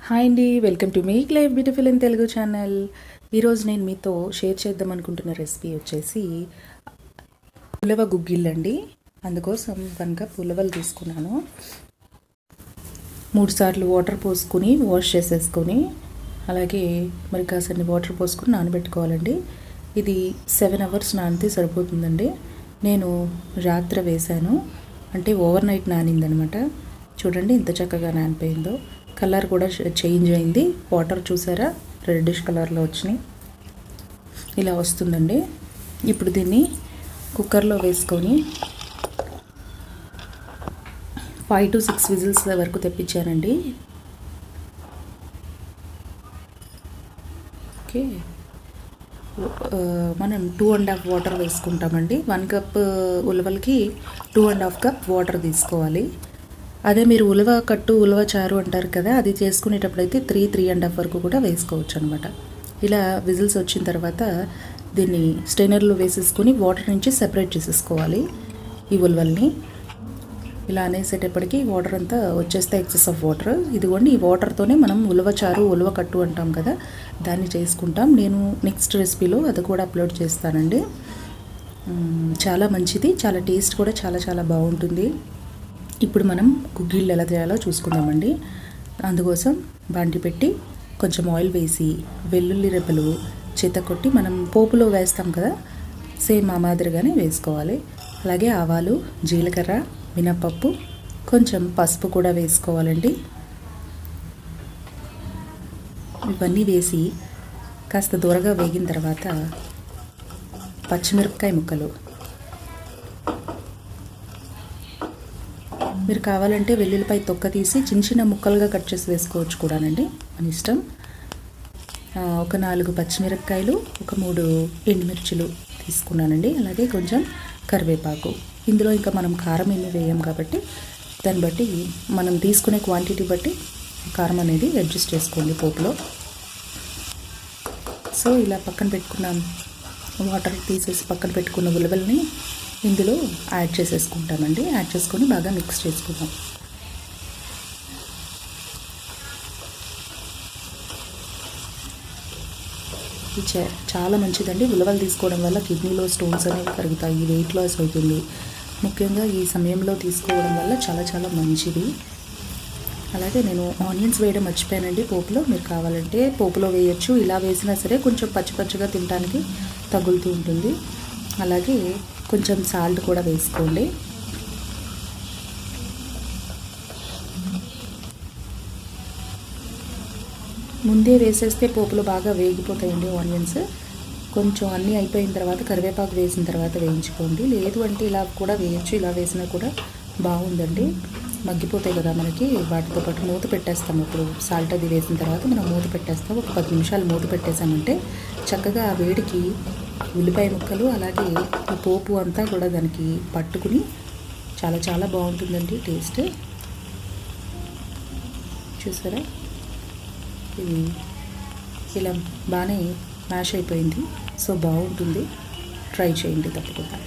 Hi అండి, welcome to make life beautiful in Telugu channel. ఈరోజు నేను మీతో షేర్ చేద్దాం అనుకుంటున్న రెసిపీ వచ్చేసి ఉలవ గుగ్గిళ్ళు అండి. అందుకోసం 1 కప్ ఉలవలు తీసుకున్నాను. 3 సార్లు వాటర్ పోసుకుని వాష్ చేసేసుకొని అలాగే మరి కాసన్ని వాటర్ పోసుకుని నానబెట్టుకోవాలండి. ఇది 7 అవర్స్ నానితే సరిపోతుందండి. నేను రాత్రి వేశాను, అంటే ఓవర్ నైట్ నానిందనమాట. చూడండి ఎంత చక్కగా నానిపోయిందో. కలర్ కూడా చేంజ్ అయింది. వాటర్ చూసారా, రెడ్డిష్ కలర్లో వచ్చినాయి. ఇలా వస్తుందండి. ఇప్పుడు దీన్ని కుక్కర్లో వేసుకొని 5 to 6 విజిల్స్ వరకు తెప్పించానండి. ఓకే, మనం 2.5 వాటర్ వేసుకుంటామండి. 1 కప్ ఉలవలకి 2.5 కప్ వాటర్ తీసుకోవాలి. అదే మీరు ఉలవ కట్టు ఉలవ చారు అంటారు కదా, అది చేసుకునేటప్పుడైతే 3.5 వరకు కూడా వేసుకోవచ్చు అనమాట. ఇలా విజిల్స్ వచ్చిన తర్వాత దీన్ని స్ట్రైనర్లో వేసేసుకొని వాటర్ నుంచి సెపరేట్ చేసేసుకోవాలి ఈ ఉలవల్ని. ఇలా అనేసేటప్పటికి వాటర్ అంతా వచ్చేస్తే ఎక్సెస్ ఆఫ్ వాటర్. ఇదిగోండి, ఈ వాటర్తోనే మనం ఉలవ చారు ఉలవ కట్టు అంటాం కదా, దాన్ని చేసుకుంటాం. నేను నెక్స్ట్ రెసిపీలో అది కూడా అప్లోడ్ చేస్తానండి. చాలా మంచిది, చాలా టేస్ట్ కూడా చాలా చాలా బాగుంటుంది. ఇప్పుడు మనం గుగ్గిళ్ళు ఎలా చేయాలో చూసుకుందామండి. అందుకోసం బాండి పెట్టి కొంచెం ఆయిల్ వేసి వెల్లుల్లి రెబ్బలు కొట్టి మనం పోపులో వేస్తాం కదా, సేమ్ ఆ మాదిరిగానే వేసుకోవాలి. అలాగే ఆవాలు, జీలకర్ర, మినపప్పు, కొంచెం పసుపు కూడా వేసుకోవాలండి. ఇవన్నీ వేసి కాస్త దూరగా వేగిన తర్వాత పచ్చిమిరపకాయ ముక్కలు, మీరు కావాలంటే వెల్లుల్లిపాయ తొక్క తీసి చిన్న చిన్న ముక్కలుగా కట్ చేసి వేసుకోవచ్చు కూడానండి, మన ఇష్టం. ఒక 4 పచ్చిమిరపకాయలు, ఒక 3 ఎండుమిర్చులు తీసుకున్నానండి. అలాగే కొంచెం కరివేపాకు. ఇందులో ఇంకా మనం కారం ఏమీ వేయం కాబట్టి దాన్ని బట్టి మనం తీసుకునే క్వాంటిటీ బట్టి కారం అనేది అడ్జస్ట్ చేసుకోండి పోపులో. సో ఇలా పక్కన పెట్టుకున్నాం, వాటర్ తీసేసి పక్కన పెట్టుకున్న ఉలవల్ని ఇందులో యాడ్ చేసేసుకుంటామండి. యాడ్ చేసుకొని బాగా మిక్స్ చేసుకుందాం. ఇది చాలా మంచిదండి. ఉలవలు తీసుకోవడం వల్ల కిడ్నీలో స్టోన్స్ అనేవి కరుగుతాయి, వెయిట్ లాస్ అవుతుంది. ముఖ్యంగా ఈ సమయంలో తీసుకోవడం వల్ల చాలా చాలా మంచిది. అలాగే నేను ఆనియన్స్ వేయడం మర్చిపోయానండి పోపులో. మీరు కావాలంటే పోపులో వేయచ్చు, ఇలా వేసినా సరే కొంచెం పచ్చి పచ్చిగా తినడానికి తగులుతూ ఉంటుంది. అలాగే కొంచెం సాల్ట్ కూడా వేసుకోండి. ముందే వేసేస్తే పోపులు బాగా వేగిపోతాయండి ఆనియన్స్. కొంచెం అన్నీ అయిపోయిన తర్వాత కరివేపాకు వేసిన తర్వాత వేయించుకోండి. లేదు అంటే ఇలా కూడా వేయచ్చు, ఇలా వేసినా కూడా బాగుందండి. మగ్గిపోతాయి కదా మనకి, వాటితో పాటు మూత పెట్టేస్తాం. ఇప్పుడు సాల్ట్ అది వేసిన తర్వాత మనం మూత పెట్టేస్తాం. ఒక 10 నిమిషాలు మూత పెట్టేసామంటే చక్కగా ఆ వేడికి ఉల్లిపాయ ముక్కలు అలాగే ఈ పోపు అంతా కూడా దానికి పట్టుకుని చాలా చాలా బాగుంటుందండి టేస్ట్. చూసారా, ఇది ఇలా బాగానే మ్యాష్ అయిపోయింది. సో బాగుంటుంది, ట్రై చేయండి తప్పకుండా.